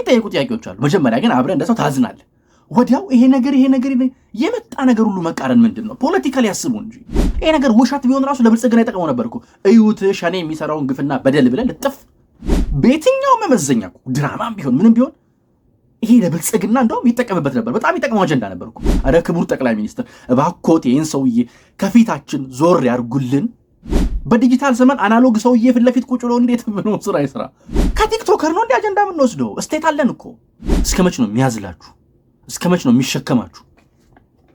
የሚጠየቁ ጥያቄዎች አሉ። መጀመሪያ ግን አብረህ እንደሰው ታዝናለህ። ወዲያው ይሄ ነገር የመጣ ነገር ሁሉ መቃረን ምንድን ነው? ፖለቲካሊ ያስቡ እንጂ ይሄ ነገር ውሸት ቢሆን ራሱ ለብልጽግና ይጠቅመው ነበር እኮ። እዩት ሸኔ የሚሰራውን ግፍና በደል ብለህ ልጥፍ። በየትኛው መመዘኛ እኮ ድራማም ቢሆን ምንም ቢሆን ይሄ ለብልጽግና እንደውም ይጠቀምበት ነበር። በጣም ይጠቅመው አጀንዳ ነበር እኮ። አረ ክቡር ጠቅላይ ሚኒስትር እባክዎት ይህን ሰውዬ ከፊታችን ዞር ያርጉልን። በዲጂታል ዘመን አናሎግ ሰውዬ ፊት ለፊት ቁጭ ብሎ እንዴት ነው ስራ ይስራ? ከቲክቶከር ነው እንደ አጀንዳ የምንወስደው? እስቴት አለን እኮ። እስከ መች ነው የሚያዝላችሁ? እስከ መች ነው የሚሸከማችሁ?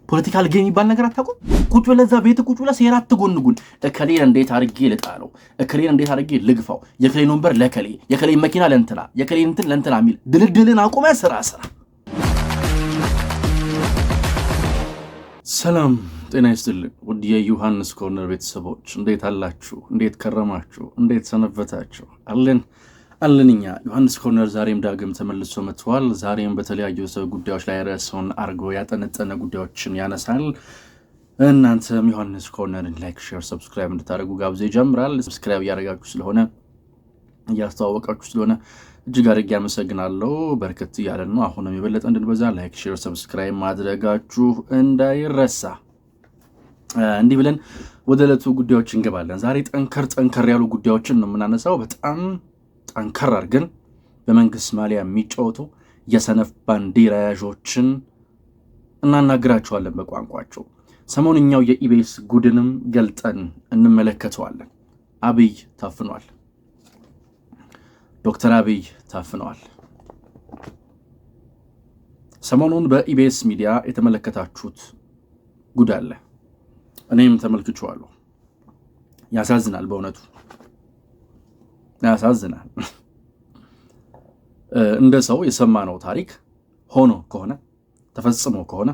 ፖለቲካል ጌም የሚባል ነገር አታውቁም? ቁጭ ብለህ እዛ ቤት ቁጭ ብለህ ሴራ አትጎንጉን። እከሌን እንዴት አድርጌ ልጣለው፣ እከሌን እንዴት አድርጌ ልግፋው፣ የከሌን ወንበር ለከሌ፣ የከሌን መኪና ለእንትና፣ የከሌን እንትን ለእንትና የሚል ድልድልን አቁመህ ስራ። ሰላም ጤና ይስጥልኝ ውድ የዮሐንስ ኮርነር ቤተሰቦች፣ እንዴት አላችሁ? እንዴት ከረማችሁ? እንዴት ሰነበታችሁ? አለን እኛ ዮሐንስ ኮርነር ዛሬም ዳግም ተመልሶ መጥቷል። ዛሬም በተለያዩ ሰው ጉዳዮች ላይ ርዕሱን አርጎ ያጠነጠነ ጉዳዮችን ያነሳል። እናንተም ዮሐንስ ኮርነርን ላይክ፣ ሼር፣ ሰብስክራይብ እንድታደርጉ ጋብዞ ይጀምራል። ሰብስክራይብ እያደረጋችሁ ስለሆነ እያስተዋወቃችሁ ስለሆነ እጅግ አድርጌ አመሰግናለሁ። በርከት እያለን ነው። አሁንም የበለጠ እንድንበዛ ላይክ፣ ሼር፣ ሰብስክራይብ ማድረጋችሁ እንዳይረሳ። እንዲህ ብለን ወደ ዕለቱ ጉዳዮች እንገባለን። ዛሬ ጠንከር ያሉ ጉዳዮችን ነው የምናነሳው። በጣም ጠንከር አድርገን በመንግስት ማሊያ የሚጫወቱ የሰነፍ ባንዲራ ያዦችን እናናግራቸዋለን በቋንቋቸው። ሰሞንኛው የኢቢኤስ ጉድንም ገልጠን እንመለከተዋለን። አብይ ታፍኗል። ዶክተር አብይ ታፍነዋል። ሰሞኑን በኢቢኤስ ሚዲያ የተመለከታችሁት ጉድ አለ። እኔም ተመልክቼዋለሁ። ያሳዝናል፣ በእውነቱ ያሳዝናል። እንደ ሰው የሰማነው ታሪክ ሆኖ ከሆነ ተፈጽሞ ከሆነ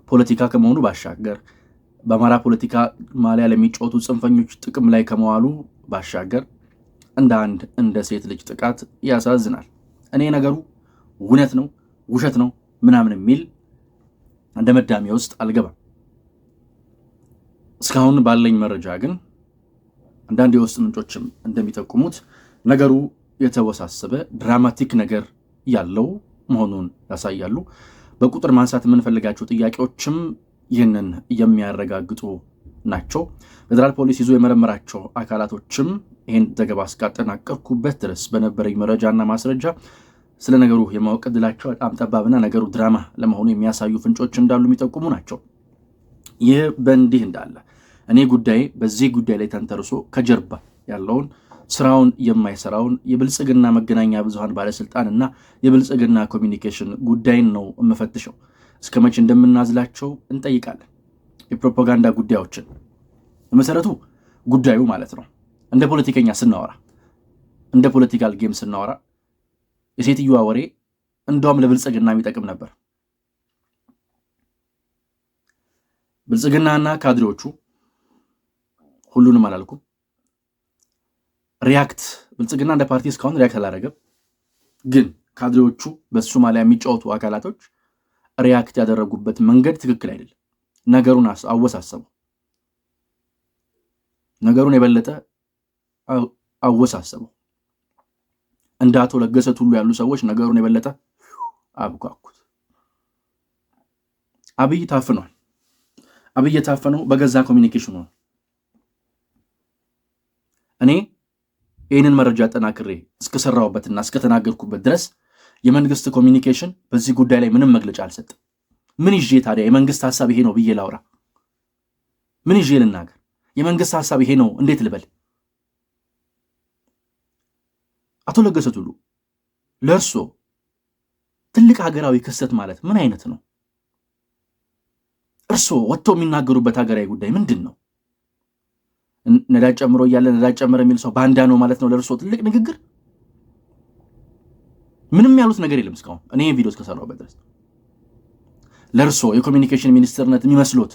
ፖለቲካ ከመሆኑ ባሻገር በአማራ ፖለቲካ ማሊያ ለሚጫወቱ ጽንፈኞች ጥቅም ላይ ከመዋሉ ባሻገር እንደ ሴት ልጅ ጥቃት ያሳዝናል። እኔ ነገሩ እውነት ነው ውሸት ነው ምናምን የሚል እንደ መዳሚያ ውስጥ አልገባም። እስካሁን ባለኝ መረጃ ግን አንዳንድ የውስጥ ምንጮችም እንደሚጠቁሙት ነገሩ የተወሳሰበ ድራማቲክ ነገር ያለው መሆኑን ያሳያሉ። በቁጥር ማንሳት የምንፈልጋቸው ጥያቄዎችም ይህንን የሚያረጋግጡ ናቸው። ፌዴራል ፖሊስ ይዞ የመረመራቸው አካላቶችም ይህን ዘገባ እስካጠናቀርኩበት ድረስ በነበረኝ መረጃና ማስረጃ ስለ ነገሩ የማወቅ ዕድላቸው በጣም ጠባብና ነገሩ ድራማ ለመሆኑ የሚያሳዩ ፍንጮች እንዳሉ የሚጠቁሙ ናቸው። ይህ በእንዲህ እንዳለ እኔ በዚህ ጉዳይ ላይ ተንተርሶ ከጀርባ ያለውን ስራውን የማይሰራውን የብልጽግና መገናኛ ብዙሃን ባለስልጣንና የብልጽግና ኮሚኒኬሽን ጉዳይን ነው የምፈትሸው። እስከ መቼ እንደምናዝላቸው እንጠይቃለን። የፕሮፓጋንዳ ጉዳዮችን በመሰረቱ ጉዳዩ ማለት ነው እንደ ፖለቲከኛ ስናወራ፣ እንደ ፖለቲካል ጌም ስናወራ የሴትዮዋ ወሬ እንደውም ለብልጽግና የሚጠቅም ነበር። ብልጽግናና ካድሬዎቹ ሁሉንም አላልኩም፣ ብልጽግና እንደ ፓርቲ እስካሁን ሪያክት አላደረገም። ግን ካድሬዎቹ በሶማሊያ የሚጫወቱ አካላቶች ሪያክት ያደረጉበት መንገድ ትክክል አይደለም። ነገሩን አወሳሰበው። ነገሩን የበለጠ አወሳሰበው። እንደ አቶ ለገሰ ሁሉ ያሉ ሰዎች ነገሩን የበለጠ አብኳኩት። አብይ ታፍኗል። አብይ የታፈነው በገዛ ኮሚኒኬሽኑ ነው። እኔ ይህንን መረጃ አጠናክሬ እስከሰራሁበትና እስከተናገርኩበት ድረስ የመንግስት ኮሚኒኬሽን በዚህ ጉዳይ ላይ ምንም መግለጫ አልሰጠም። ምን ይዤ ታዲያ የመንግስት ሐሳብ ይሄ ነው ብዬ ላውራ? ምን ይዤ ልናገር? የመንግስት ሐሳብ ይሄ ነው እንዴት ልበል? አቶ ለገሰ ቱሉ ለእርሶ ትልቅ ሀገራዊ ክስተት ማለት ምን አይነት ነው? እርሶ ወጥተው የሚናገሩበት ሀገራዊ ጉዳይ ምንድን ነው? ነዳጅ ጨምሮ እያለ ነዳጅ ጨምረ የሚል ሰው ባንዳ ነው ማለት ነው ለእርሶ ትልቅ ንግግር? ምንም ያሉት ነገር የለም እስካሁን እኔ ቪዲዮ እስከሰራሁበት ድረስ። ለእርሶ የኮሚኒኬሽን ሚኒስትርነት የሚመስሉት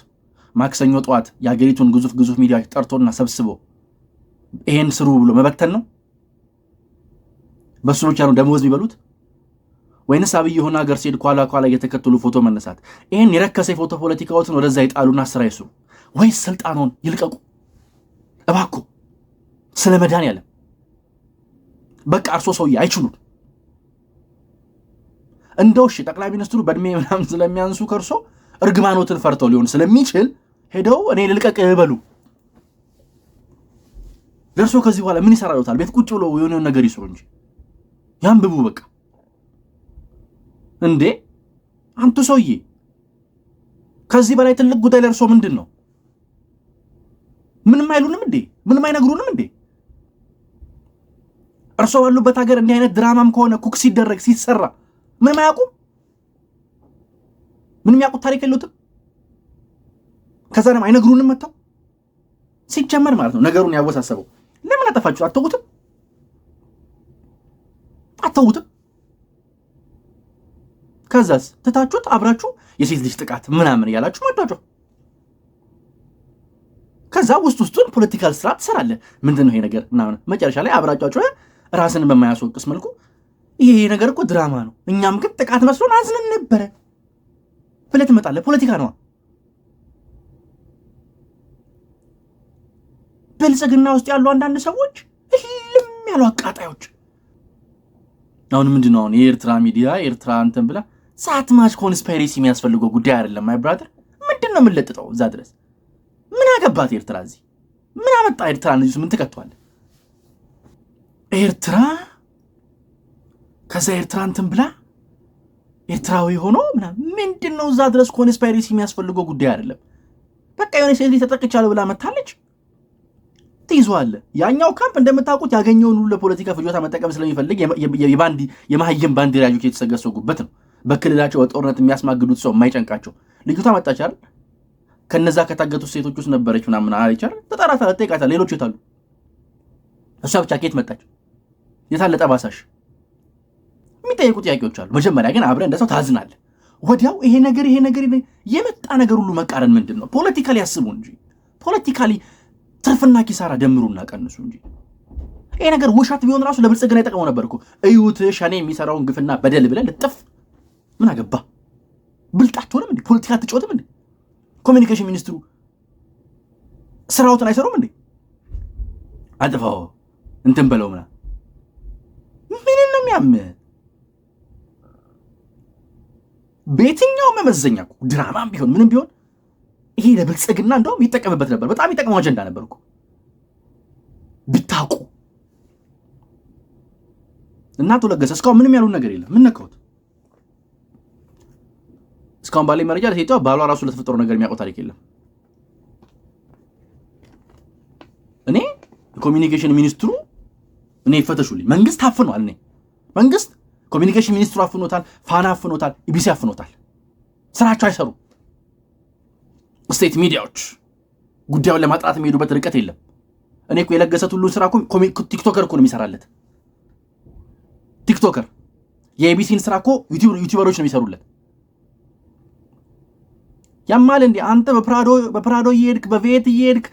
ማክሰኞ ጠዋት የሀገሪቱን ግዙፍ ሚዲያዎች ጠርቶና ሰብስቦ ይሄን ስሩ ብሎ መበተን ነው? በሱ ብቻ ነው ደሞዝ የሚበሉት? ወይንስ አብይ የሆነ ሀገር ሲሄድ ኳላ እየተከተሉ ፎቶ መነሳት? ይሄን የረከሰ ፎቶ ፖለቲካዎትን ወደዛ ይጣሉና ስራ ይስሩ፣ ወይስ ስልጣኑን ይልቀቁ? እባክዎ ስለ መድኃኒዓለም በቃ እርሶ ሰውዬ አይችሉም። እንደው እሺ ጠቅላይ ሚኒስትሩ በእድሜ ምናምን ስለሚያንሱ ከርሶ እርግማኖትን ፈርተው ሊሆን ስለሚችል ሄደው እኔ ልልቀቅ በሉ። ደርሶ ከዚህ በኋላ ምን ይሰራሉታል? ቤት ቁጭ ብለው የሆነ ነገር ይስሩ እንጂ ያንብቡ በቃ። እንዴ አንቱ ሰውዬ ከዚህ በላይ ትልቅ ጉዳይ ለርሶ ምንድን ነው? ምንም አይሉንም እንዴ? ምንም አይነግሩንም እንዴ? እርሶ ባሉበት ሀገር እንዲህ አይነት ድራማም ከሆነ ኩክ ሲደረግ ሲሰራ ምንም አያውቁም? ምንም ያውቁት ታሪክ የሉትም? ከዛ ደግሞ አይነግሩንም መጥተው ሲጀመር ማለት ነው ነገሩን ያወሳሰበው። ለምን አጠፋችሁ? አተውትም አተውትም። ከዛስ ትታችሁት አብራችሁ የሴት ልጅ ጥቃት ምናምን ያላችሁ መጣችሁ። ከዛ ውስጡን ፖለቲካል ስራ ትሰራለህ። ምንድነው ይሄ ነገር ምናምን መጨረሻ ላይ አብራጫችሁ ራስን በማያስወቅስ መልኩ ይሄ ነገር እኮ ድራማ ነው፣ እኛም ግን ጥቃት መስሎን አዝነን ነበረ ብለህ ትመጣለህ። ፖለቲካ ነው። ብልጽግና ውስጥ ያሉ አንዳንድ ሰዎች እልም ያሉ አቃጣዮች አሁን ምንድነው አሁን የኤርትራ ሚዲያ ኤርትራ እንትን ብላ ሰዓት ማች ኮንስፓይሬሲ የሚያስፈልገው ጉዳይ አይደለም። ማይ ብራዘር ምንድነው የምንለጥጠው እዛ ድረስ? ምን አገባት ኤርትራ? እዚህ ምን አመጣ ኤርትራ? እዚህ ምን ተከቷል ኤርትራ? ከዛ ኤርትራ እንትን ብላ ኤርትራዊ ሆኖ ምንድነው እዛ ድረስ ኮንስፓይሬሲ የሚያስፈልገው ጉዳይ አይደለም። በቃ የሆነ ሴት ተጠቅቻለሁ ብላ መታለች ትይዟል። ያኛው ካምፕ እንደምታውቁት ያገኘውን ሁሉ ለፖለቲካ ፍጆታ መጠቀም ስለሚፈልግ የማህየም ባንዲራጆች የተሰገሰጉበት ነው። በክልላቸው በጦርነት የሚያስማግዱት ሰው የማይጨንቃቸው ልጅቷ መጣች አይደል? ከነዛ ከታገቱት ሴቶች ውስጥ ነበረች ምናምን አለች አይደል? ተጠራታ ተጠይቃታ። ሌሎች የታሉ? እሷ ብቻ ከየት መጣች? የታለ ጠባሳሽ? የሚጠይቁ ጥያቄዎች አሉ። መጀመሪያ ግን አብረን እንደሰው ታዝናለህ። ወዲያው ይሄ ነገር የመጣ ነገር ሁሉ መቃረን ምንድን ነው? ፖለቲካሊ ያስቡ እንጂ ፖለቲካሊ ትርፍና ኪሳራ ደምሩና ቀንሱ እንጂ። ይሄ ነገር ውሸት ቢሆን ራሱ ለብልጽግና ይጠቅመው ነበር እኮ። እዩት ሸኔ የሚሰራውን ግፍና በደል ብለን ልጥፍ። ምን አገባ? ብልጣችሁንም እንዴ? ፖለቲካ ትጮትም እንዴ? ኮሚኒኬሽን ሚኒስትሩ ስራውትን አይሰሩም እንዴ? አጥፋው እንትን በለው ምና ምን ነው የሚያም? በየትኛው መመዘኛ ድራማም ቢሆን ምንም ቢሆን ይሄ ለብልጽግና እንደውም ይጠቀምበት ነበር። በጣም ይጠቅመው አጀንዳ ነበር እኮ ብታውቁ። እናቱ ለገሰ እስካሁን ምንም ያሉን ነገር የለም። ምን ነካውት? እስካሁን ባለኝ መረጃ ለሴቷ ባሏ ራሱ ለተፈጠረው ነገር የሚያውቀው ታሪክ የለም። እኔ ኮሚኒኬሽን ሚኒስትሩ እኔ ይፈተሹልኝ። መንግስት አፍኗል። እኔ መንግስት ኮሚኒኬሽን ሚኒስትሩ አፍኖታል፣ ፋና አፍኖታል፣ ኢቢሲ አፍኖታል። ስራቸው አይሰሩ። ስቴት ሚዲያዎች ጉዳዩን ለማጥራት የሚሄዱበት ርቀት የለም። እኔ እኮ የለገሰት ሁሉ ስራ እኮ ቲክቶከር እኮ ነው የሚሰራለት። ቲክቶከር የኢቢሲን ስራ እኮ ዩቲዩበሮች ነው የሚሰሩለት። ያማል እንዴ አንተ በፕራዶ እየሄድክ በቤት እየሄድክ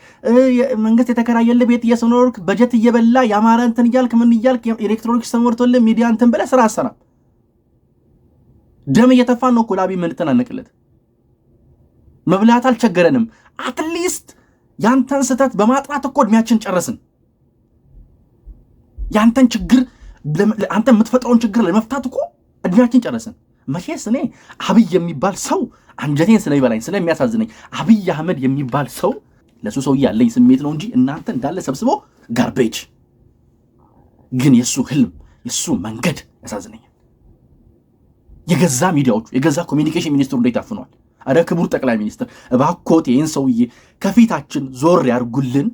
መንግስት የተከራየልህ ቤት እየሰኖርክ በጀት እየበላ ያማረ እንትን እያልክ ምን እያልክ ኤሌክትሮኒክስ ተሞርቶልህ ሚዲያ እንትን ብለህ ስራ አሰራም። ደም እየተፋን ነው እኮ ላቢ ምን ተናነቅለት። መብላት አልቸገረንም። አትሊስት ያንተን ስህተት በማጥራት እኮ እድሜያችን ጨረስን። ያንተን ችግር አንተ የምትፈጥረውን ችግር ለመፍታት እኮ እድሜያችን ጨረስን። መቼስ እኔ አብይ የሚባል ሰው አንጀቴን ስለሚበላኝ ስለሚያሳዝነኝ አብይ አህመድ የሚባል ሰው ለሱ ሰው ያለኝ ስሜት ነው እንጂ እናንተ እንዳለ ሰብስበው ጋርቤጅ። ግን የሱ ህልም የሱ መንገድ ያሳዝነኛል። የገዛ ሚዲያዎቹ የገዛ ኮሚኒኬሽን ሚኒስትሩ እንዴት አፍኗል? አረ ክቡር ጠቅላይ ሚኒስትር እባክዎት ይህን ሰውዬ ከፊታችን ዞር ያርጉልን፣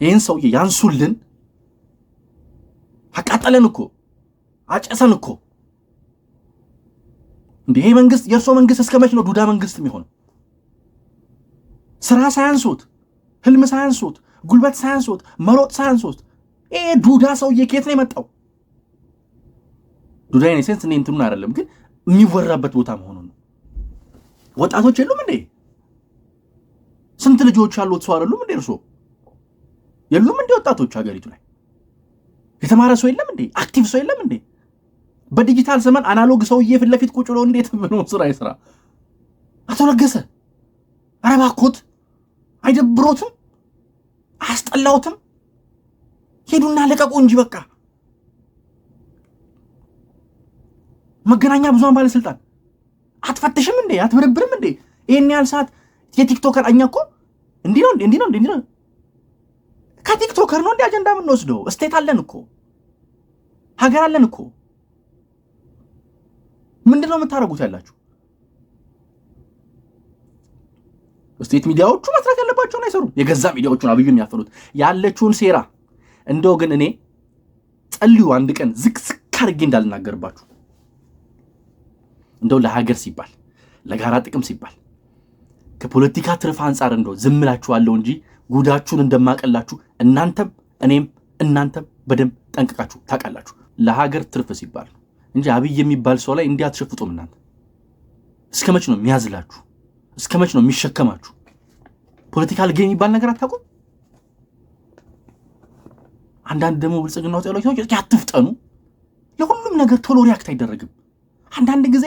ይህን ሰውዬ ያንሱልን። አቃጠለን እኮ አጨሰን እኮ እንዴ! ይሄ መንግስት የእርሶ መንግስት እስከ መች ነው ዱዳ መንግስት የሚሆነው? ስራ ሳያንሶት፣ ህልም ሳያንሶት፣ ጉልበት ሳያንሶት፣ መሮጥ ሳያንሶት ይሄ ዱዳ ሰውዬ ከየት ነው የመጣው? ዱዳ የኔ ሴንስ እኔ እንትኑን አይደለም ግን የሚወራበት ቦታ መሆኑ ነው። ወጣቶች የሉም እንዴ? ስንት ልጆች ያሉት ሰው አይደሉም እንዴ? እርሶ የሉም እንዴ? ወጣቶች ሀገሪቱ ላይ የተማረ ሰው የለም እንዴ? አክቲቭ ሰው የለም እንዴ? በዲጂታል ዘመን አናሎግ ሰውዬ ፊት ለፊት ቁጭ ብሎ እንዴት ነው ስራ ይስራ? አቶ ለገሰ ኧረ እባክዎት አይደብሮትም? አያስጠላዎትም? ሄዱና ለቀቁ እንጂ በቃ መገናኛ ብዙሃን ባለስልጣን አትፈትሽም እንዴ? አትበረብርም እንዴ? ይሄን ያህል ሰዓት የቲክቶከር እኛ እኮ እንዲህ ነው ከቲክቶከር ነው እንዴ አጀንዳ የምንወስደው? ስቴት አለን እኮ ሀገር አለን እኮ። ምንድነው የምታደርጉት ያላችሁ? ስቴት ሚዲያዎቹ መስራት ያለባቸውን አይሰሩም። የገዛ ሚዲያዎቹን አብዩን የሚያፈሉት ያለችውን ሴራ እንደው ግን እኔ ጸልዩ አንድ ቀን ዝቅዝቅ አድርጌ እንዳልናገርባችሁ እንደው ለሀገር ሲባል ለጋራ ጥቅም ሲባል ከፖለቲካ ትርፍ አንጻር እንደው ዝምላችኋለሁ እንጂ ጉዳችሁን እንደማቀላችሁ እናንተም እኔም እናንተም በደንብ ጠንቅቃችሁ ታውቃላችሁ። ለሀገር ትርፍ ሲባል እንጂ አብይ የሚባል ሰው ላይ እንዲያትሸፍጡም እናንተ እስከመች ነው የሚያዝላችሁ? እስከመች ነው የሚሸከማችሁ? ፖለቲካል ጌም የሚባል ነገር አታውቁም? አንዳንድ ደግሞ ብልጽግና ውስጥ ያለው ሰዎች ያትፍጠኑ። ለሁሉም ነገር ቶሎ ሪያክት አይደረግም። አንዳንድ ጊዜ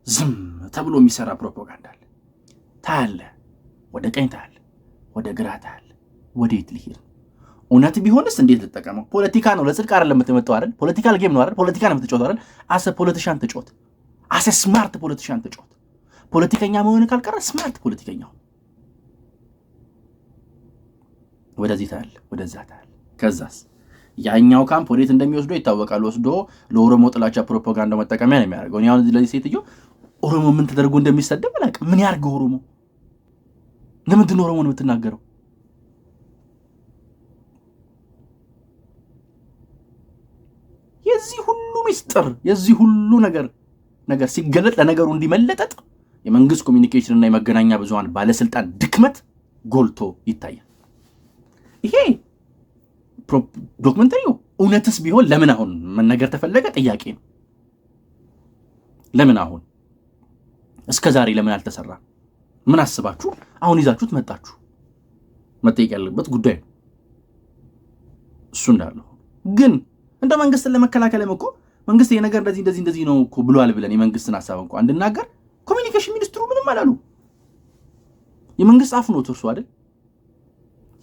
ዝም ተብሎ የሚሰራ ፕሮፓጋንዳ አለ። ታያለ፣ ወደ ቀኝ ታያለ፣ ወደ ግራ ታያለ። ወዴት ልሄድ? እውነት ቢሆንስ እንዴት ልጠቀመው? ፖለቲካ ነው፣ ለጽድቅ አይደለም የምትመጣው አይደል? ፖለቲካል ጌም ነው አይደል? ፖለቲካ ነው የምትጫወተው አይደል? አሰ ፖለቲሻን ተጫወት፣ አሰ ስማርት ፖለቲሻን ተጫወት። ፖለቲከኛ መሆን ካልቀረ ስማርት ፖለቲከኛው ወደዚህ ታያለ፣ ወደዛ ታያለ። ከዛስ ያኛው ካምፕ ወዴት እንደሚወስዶ ይታወቃል። ወስዶ ለኦሮሞ ጥላቻ ፕሮፓጋንዳ መጠቀሚያ ነው የሚያደርገው። ያው ለዚህ ሴትዮ ኦሮሞ ምን ተደርጎ እንደሚሰደብ አላውቅም። ምን ያርገው ኦሮሞ? ለምንድን ነው ኦሮሞን የምትናገረው? የዚህ ሁሉ ሚስጥር የዚህ ሁሉ ነገር ሲገለጥ ለነገሩ እንዲመለጠጥ የመንግስት ኮሚኒኬሽን እና የመገናኛ ብዙሃን ባለስልጣን ድክመት ጎልቶ ይታያል። ይሄ ዶክመንተሪው እውነትስ ቢሆን ለምን አሁን መነገር ተፈለገ? ጥያቄ ነው። ለምን አሁን እስከ ዛሬ ለምን አልተሰራ? ምን አስባችሁ አሁን ይዛችሁት መጣችሁ? መጠየቅ ያለበት ጉዳይ ነው። እሱ እንዳለው ግን እንደ መንግስትን ለመከላከልም እኮ መንግስት ይሄ ነገር እንደዚህ ነው እኮ ብሏል ብለን የመንግስትን ሐሳብ እንኳን እንድናገር ኮሚኒኬሽን ሚኒስትሩ ምንም አላሉ። የመንግስት አፍ ነው እርሱ አይደል?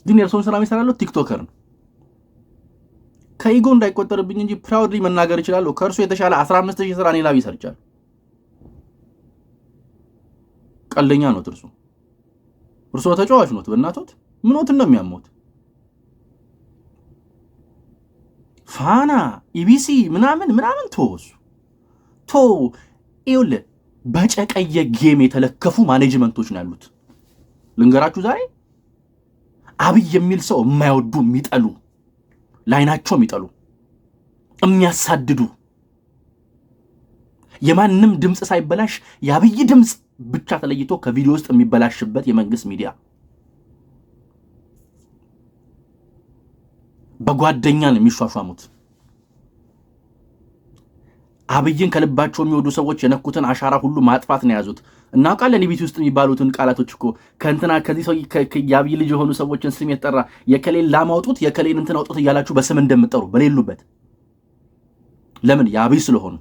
ግን የእርሱን ስራ የሚሰራለው ቲክቶከር ነው። ከኢጎ እንዳይቆጠርብኝ እንጂ ፕራውድሊ መናገር ይችላል። ከእርሱ የተሻለ 15000 ስራ እኔ ላይ ሰርቻለሁ። ቀልደኛ ነው እርሱ ተጫዋች ነው። በእናቶት ምኖትን ነው የሚያሞት? ፋና ኢቢሲ ምናምን ቶ ይውል በጨቀየ ጌም የተለከፉ ማኔጅመንቶች ነው ያሉት። ልንገራችሁ ዛሬ አብይ የሚል ሰው የማይወዱ የሚጠሉ ላይናቸው የሚጠሉ የሚያሳድዱ የማንም ድምጽ ሳይበላሽ የአብይ ድምጽ ብቻ ተለይቶ ከቪዲዮ ውስጥ የሚበላሽበት የመንግስት ሚዲያ በጓደኛ ነው የሚሿሿሙት። አብይን ከልባቸው የሚወዱ ሰዎች የነኩትን አሻራ ሁሉ ማጥፋት ነው ያዙት። እናውቃለን ኢቢሲ ውስጥ የሚባሉትን ቃላቶች እኮ ከእንትና ከዚህ ሰው የአብይ ልጅ የሆኑ ሰዎችን ስም የተጠራ የከሌን ላማውጡት የከሌን እንትን አውጡት እያላችሁ በስም እንደምጠሩ በሌሉበት ለምን የአብይ ስለሆኑ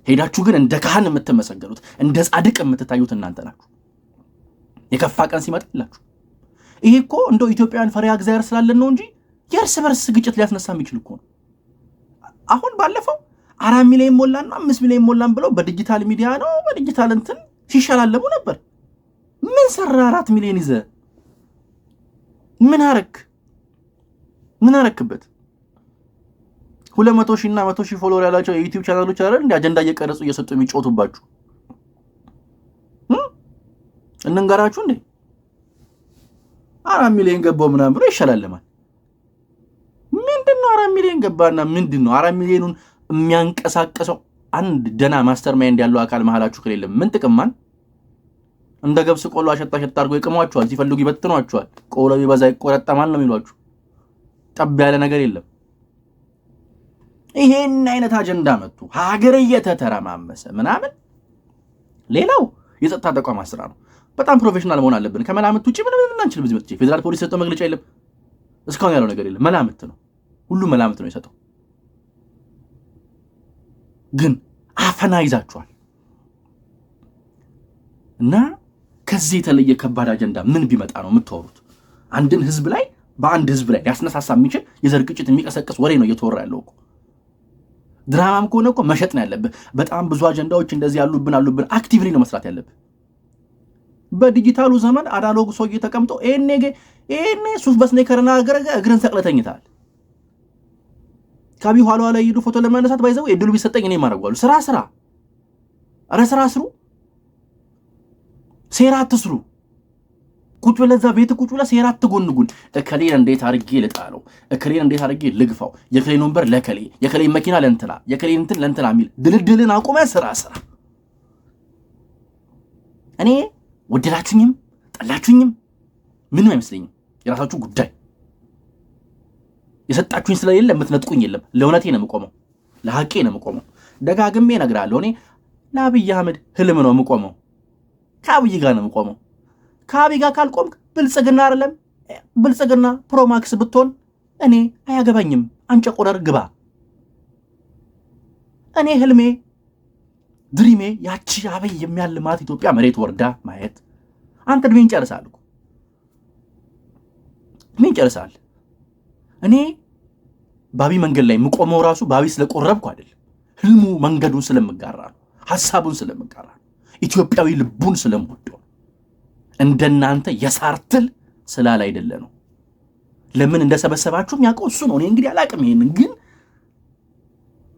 ሄዳችሁ ግን እንደ ካህን የምትመሰገኑት እንደ ጻድቅ የምትታዩት እናንተ ናችሁ። የከፋ ቀን ሲመጣላችሁ ይሄ እኮ እንደው ኢትዮጵያውያን ፈሪሃ እግዚአብሔር ስላለን ነው እንጂ የእርስ በርስ ግጭት ሊያስነሳ የሚችል እኮ ነው። አሁን ባለፈው 4 ሚሊዮን ሞላና 5 ሚሊዮን ሞላን ብለው በዲጂታል ሚዲያ ነው በዲጂታል እንትን ሲሻላለሙ ነበር። ምን ሰራ 4 ሚሊዮን ይዘ ምን አረክበት? 200,000 እና 100,000 ፎሎወር ያላቸው የዩቲዩብ ቻናሎች አይደል እንደ አጀንዳ እየቀረጹ እየሰጡ የሚጮቱባችሁ እንንገራችሁ እንዴ 4 ሚሊዮን ገባው ምናምን ብሎ ይሻላለማል። ምንድነው 4 ሚሊዮን ገባና ምንድነው 4 ሚሊዮኑን የሚያንቀሳቀሰው? አንድ ደና ማስተር ማይንድ ያለው አካል መሃላችሁ ከሌለ ምን ጥቅማን? እንደ ገብስ ቆሎ አሸጣ አድርጎ ይቀሟቸዋል፣ ሲፈልጉ ይበትኗቸዋል። ቆሎ ቢበዛ ይቆረጠማል ነው የሚሏችሁ። ጠብ ያለ ነገር የለም። ይሄን አይነት አጀንዳ መጡ ሀገር እየተተረማመሰ ምናምን። ሌላው የጸጥታ ተቋማት ስራ ነው። በጣም ፕሮፌሽናል መሆን አለብን። ከመላምት ውጪ ምንም አንችልም። በዚህ መጥቼ ፌደራል ፖሊስ ሰጠው መግለጫ የለም እስካሁን ያለው ነገር የለም። መላምት ነው፣ ሁሉ መላምት ነው የሰጠው። ግን አፈና ይዛችኋል እና ከዚህ የተለየ ከባድ አጀንዳ ምን ቢመጣ ነው የምትወሩት? አንድን ህዝብ ላይ በአንድ ህዝብ ላይ ያስነሳሳ የሚችል የዘር ግጭት የሚቀሰቅስ ወሬ ነው እየተወራ ያለው እኮ። ድራማም ከሆነ እኮ መሸጥ ነው ያለብህ። በጣም ብዙ አጀንዳዎች እንደዚህ ያሉብን አክቲቭሊ ነው መስራት ያለብህ። በዲጂታሉ ዘመን አናሎግ ሰውዬ ተቀምጦ ይሄኔ ሱፍ በስኔከርና እግርን ሰቅለተኝታል። ካቢ ኋላ ላይ ሄዱ ፎቶ ለማነሳት ባይዘው እድሉ ቢሰጠኝ እኔ ማረጋሉ። ስራ አረ ስራ ስሩ፣ ሴራ አትስሩ። ቁጭ ብለህ እዛ ቤት ቁጭ ብለህ ሴራ አትጎንጉን። እከሌን እንዴት አድርጌ ልጣለው፣ እከሌን እንዴት አድርጌ ልግፋው፣ የከሌን ወንበር ለከሌ፣ የከሌን መኪና ለእንትና፣ የከሌን እንትን ለእንትና የሚል ድልድልን አቁመህ ስራ። እኔ ወደዳችሁኝም ጠላችሁኝም ምንም አይመስለኝም። የራሳችሁ ጉዳይ። የሰጣችሁኝ ስለሌለ የምትነጥቁኝ የለም። ለእውነቴ ነው የምቆመው፣ ለሐቄ ነው የምቆመው። ደጋግሜ እነግራለሁ። እኔ ለአብይ አህመድ ህልም ነው የምቆመው፣ ከአብይ ጋር ነው የምቆመው። ከአብይ ጋር ካልቆምክ ብልጽግና አይደለም ብልጽግና ፕሮማክስ ብትሆን እኔ አያገባኝም። አንጨ ቆረር ግባ። እኔ ህልሜ ድሪሜ ያቺ አብይ የሚያልማት ኢትዮጵያ መሬት ወርዳ ማየት። አንተ እድሜን ጨርሳል እኮ እድሜን ጨርሳል። እኔ ባቢ መንገድ ላይ የምቆመው ራሱ ባቢ ስለቆረብኩ አይደለም፣ ህልሙ መንገዱን ስለምጋራ ነው፣ ሐሳቡን ስለምጋራ ነው፣ ኢትዮጵያዊ ልቡን ስለምወደው እንደናንተ የሳርትል ስላል አይደለ ነው። ለምን እንደሰበሰባችሁም ያውቀው እሱ ነው። እኔ እንግዲህ አላቅም። ይሄንን ግን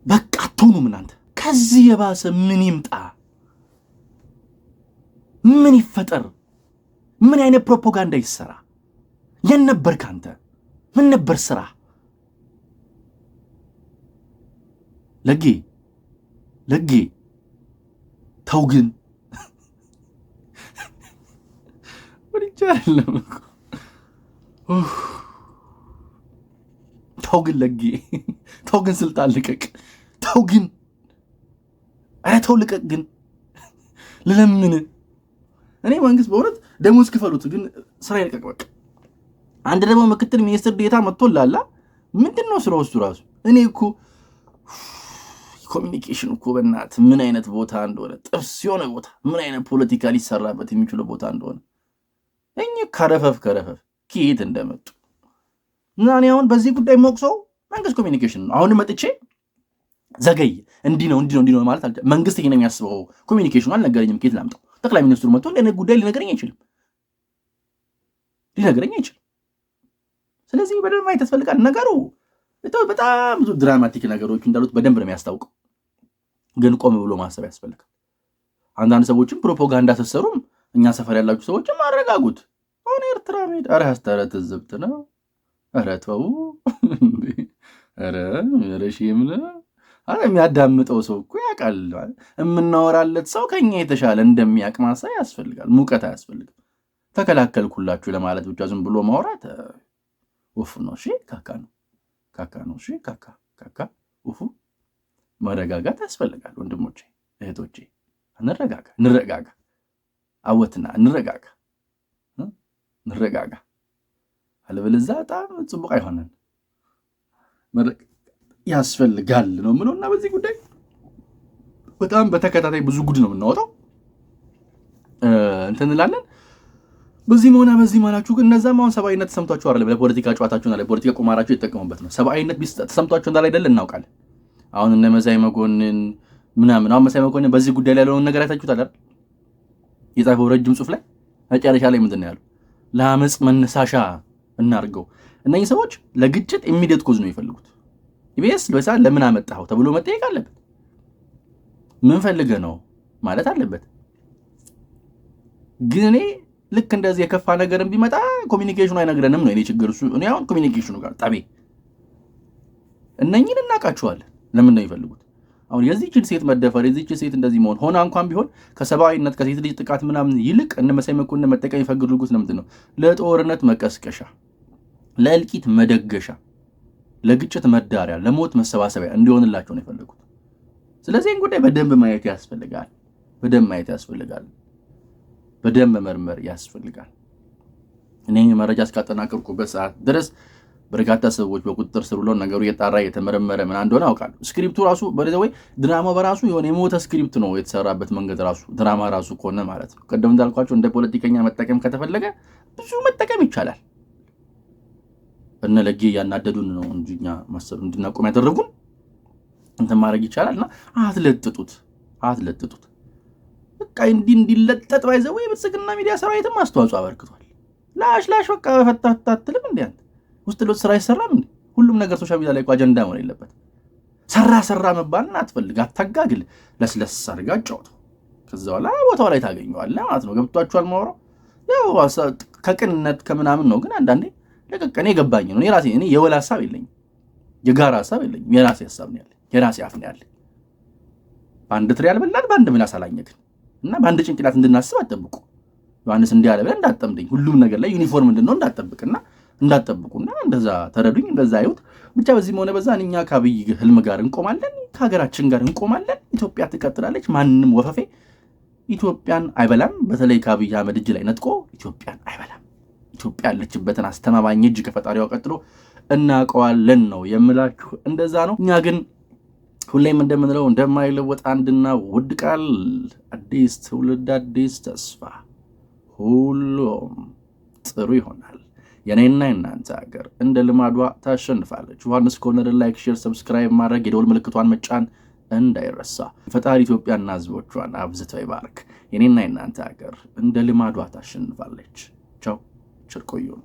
በቃ አትሆኑም እናንተ። ከዚህ የባሰ ምን ይምጣ? ምን ይፈጠር? ምን አይነት ፕሮፓጋንዳ ይሰራ? የት ነበርክ አንተ? ምን ነበር ስራ? ለጌ ተው ግን ወዲቻለም ተው ግን ለጌ ተው ግን ስልጣን ልቀቅ። ተው ግን ተው ልቀቅ ግን ለምን? እኔ መንግስት በእውነት ደሞዝ ክፈሉት ግን ስራ ይልቀቅ በቃ። አንድ ደግሞ ምክትል ሚኒስትር ዴታ መጥቶላላ ምንድነው ስራው እሱ ራሱ? እኔ እኮ ኮሚኒኬሽን እኮ በእናት ምን አይነት ቦታ እንደሆነ ጥብስ የሆነ ቦታ ምን አይነት ፖለቲካ ሊሰራበት የሚችለው ቦታ እንደሆነ እኚ ከረፈፍ ከየት እንደመጡ እና እኔ አሁን በዚህ ጉዳይ ሞቅሰው መንግስት ኮሚኒኬሽን ነው። አሁን መጥቼ ዘገይ እንዲህ ነው ማለት አልቻለም። መንግስት ይሄን የሚያስበው ኮሚኒኬሽኑ አልነገረኝም። ከየት ላምጣው? ጠቅላይ ሚኒስትሩ መጥቶ ለኔ ጉዳይ ሊነገረኝ አይችልም። ስለዚህ በደንብ ማየት ያስፈልጋል። ነገሩ በጣም ብዙ ድራማቲክ ነገሮች እንዳሉት በደንብ ነው የሚያስታውቀው። ግን ቆም ብሎ ማሰብ ያስፈልጋል። አንዳንድ ሰዎችም ፕሮፓጋንዳ ተሰሩም እኛ ሰፈር ያላችሁ ሰዎችም አረጋጉት። አሁን ኤርትራ ሜድ አስተረት ዝብት ነው። ተው ረሺም ነው። የሚያዳምጠው ሰው እኮ ያውቃል። የምናወራለት ሰው ከኛ የተሻለ እንደሚያውቅ ማሳይ ያስፈልጋል። ሙቀት አያስፈልግም። ተከላከልኩላችሁ ለማለት ብቻ ዝም ብሎ ማውራት ውፍ ነው። እሺ ካካ ነው። እሺ ካካ ውፉ። መረጋጋት ያስፈልጋል። ወንድሞቼ እህቶቼ፣ እንረጋጋ። አወትና እንረጋጋ። አለበለዚያ በጣም ጽቡቅ አይሆንም። ያስፈልጋል ነው ምነው። እና በዚህ ጉዳይ በጣም በተከታታይ ብዙ ጉድ ነው የምናወጣው እንትን እንላለን። በዚህም ሆነ በዚህ ማላችሁ ግን እነዛም አሁን ሰብአዊነት ተሰምቷችሁ አይደለም ለፖለቲካ ጨዋታችሁና ለፖለቲካ ቁማራችሁ የተጠቀሙበት ነው። ሰብአዊነት ተሰምቷችሁ እንዳለ አይደል እናውቃለን። አሁን እነ መሳይ መኮንን ምናምን አሁን መሳይ መኮንን በዚህ ጉዳይ ላይ ያለውን ነገር አይታችሁታል አይደል? የጻፈው ረጅም ጽሑፍ ላይ መጨረሻ ላይ ምንድን ነው ያለው? ለአመፅ መነሳሻ እናርገው። እነዚህ ሰዎች ለግጭት ኢሚዲየት ኮዝ ነው የሚፈልጉት። ኢቢኤስ ለምን አመጣኸው ተብሎ መጠየቅ አለበት። ምን ፈልገህ ነው ማለት አለበት። ግን እኔ ልክ እንደዚህ የከፋ ነገርም ቢመጣ ኮሚኒኬሽኑ አይነግረንም ነው የኔ ችግር እሱ። እኔ አሁን ኮሚኒኬሽኑ ጋር ጠቤ እነኝን እናውቃቸዋለን። ለምን ነው የሚፈልጉት? አሁን የዚህችን ሴት መደፈር የዚህችን ሴት እንደዚህ መሆን ሆና እንኳን ቢሆን ከሰብአዊነት ከሴት ልጅ ጥቃት ምናምን ይልቅ እነ መሳይ መኮንን መጠቀም የሚፈልጉት ለምንድን ነው? ለጦርነት መቀስቀሻ፣ ለእልቂት መደገሻ፣ ለግጭት መዳሪያ፣ ለሞት መሰባሰቢያ እንዲሆንላቸው ነው የፈለጉት። ስለዚህ ጉዳይ በደንብ ማየት ያስፈልጋል። በደንብ መመርመር ያስፈልጋል። እኔ መረጃ እስካጠናቀርኩበት ሰዓት ድረስ በርካታ ሰዎች በቁጥጥር ስር ብለው ነገሩ እየጣራ እየተመረመረ ምን እንደሆነ አውቃለሁ። ስክሪፕቱ ራሱ በለዘወይ ድራማው በራሱ የሆነ የሞተ ስክሪፕት ነው የተሰራበት መንገድ ራሱ ድራማ ራሱ ከሆነ ማለት ነው። ቀደም እንዳልኳቸው እንደ ፖለቲከኛ መጠቀም ከተፈለገ ብዙ መጠቀም ይቻላል። እነ ለጌ ያናደዱን ነው እንጂኛ ማሰብ እንድናቆም ያደረጉን እንትን ማድረግ ይቻላልና አትለጥጡት። በቃ እንዲለጠጥ ባይዘው የብልጽግና ሚዲያ ሰራዊትም አስተዋጽኦ አበርክቷል። ላሽ በቃ ፈታታትልም እንዴ አንተ ውስጥ ለውስጥ ስራ አይሰራም እንዴ? ሁሉም ነገር ሶሻል ሚዲያ ላይ አጀንዳ መሆን የለበት። ሰራ መባልን አትፈልግ፣ አታጋግል፣ ለስለስ አድርጋ ጫውተው ከዛ በኋላ ቦታው ላይ ታገኘዋለህ ማለት ነው። ገብቷችኋል? ማውራው ያው ከቅንነት ከምናምን ነው። ግን አንዳንዴ ለቀቀኔ ገባኝ ነው። እኔ የወላ ሐሳብ የለኝም፣ የጋራ ሐሳብ የለኝም። የራሴ ሐሳብ ነው ያለኝ፣ የራሴ አፍ ነው ያለኝ። በአንድ ትሪ ያልበላን በአንድ ምላስ አላኘክን እና በአንድ ጭንቅላት እንድናስብ አትጠብቁ። ዮሐንስ እንዲህ ያለ ብለህ እንዳትጠምደኝ፣ ሁሉም ነገር ላይ ዩኒፎርም እንድንሆን እንዳትጠብቁና እንደዛ ተረዱኝ፣ እንደዛ አይሁት ብቻ። በዚህም ሆነ በዛ እኛ ከአብይ ህልም ጋር እንቆማለን፣ ከሀገራችን ጋር እንቆማለን። ኢትዮጵያ ትቀጥላለች። ማንም ወፈፌ ኢትዮጵያን አይበላም። በተለይ ከአብይ አህመድ እጅ ላይ ነጥቆ ኢትዮጵያን አይበላም። ኢትዮጵያ ያለችበትን አስተማማኝ እጅ ከፈጣሪዋ ቀጥሎ እናውቀዋለን ነው የምላችሁ። እንደዛ ነው። እኛ ግን ሁሌም እንደምንለው እንደማይለወጥ አንድና ውድ ቃል፣ አዲስ ትውልድ፣ አዲስ ተስፋ፣ ሁሉም ጥሩ ይሆናል። የኔና የናንተ ሀገር እንደ ልማዷ ታሸንፋለች። ዮሐንስ ኮርነርን ላይክ፣ ሼር፣ ሰብስክራይብ ማድረግ የደወል ምልክቷን መጫን እንዳይረሳ። ፈጣሪ ኢትዮጵያና ህዝቦቿን አብዝቶ ይባርክ። የኔና የናንተ ሀገር እንደ ልማዷ ታሸንፋለች። ቻው፣ ቸር ቆዩን።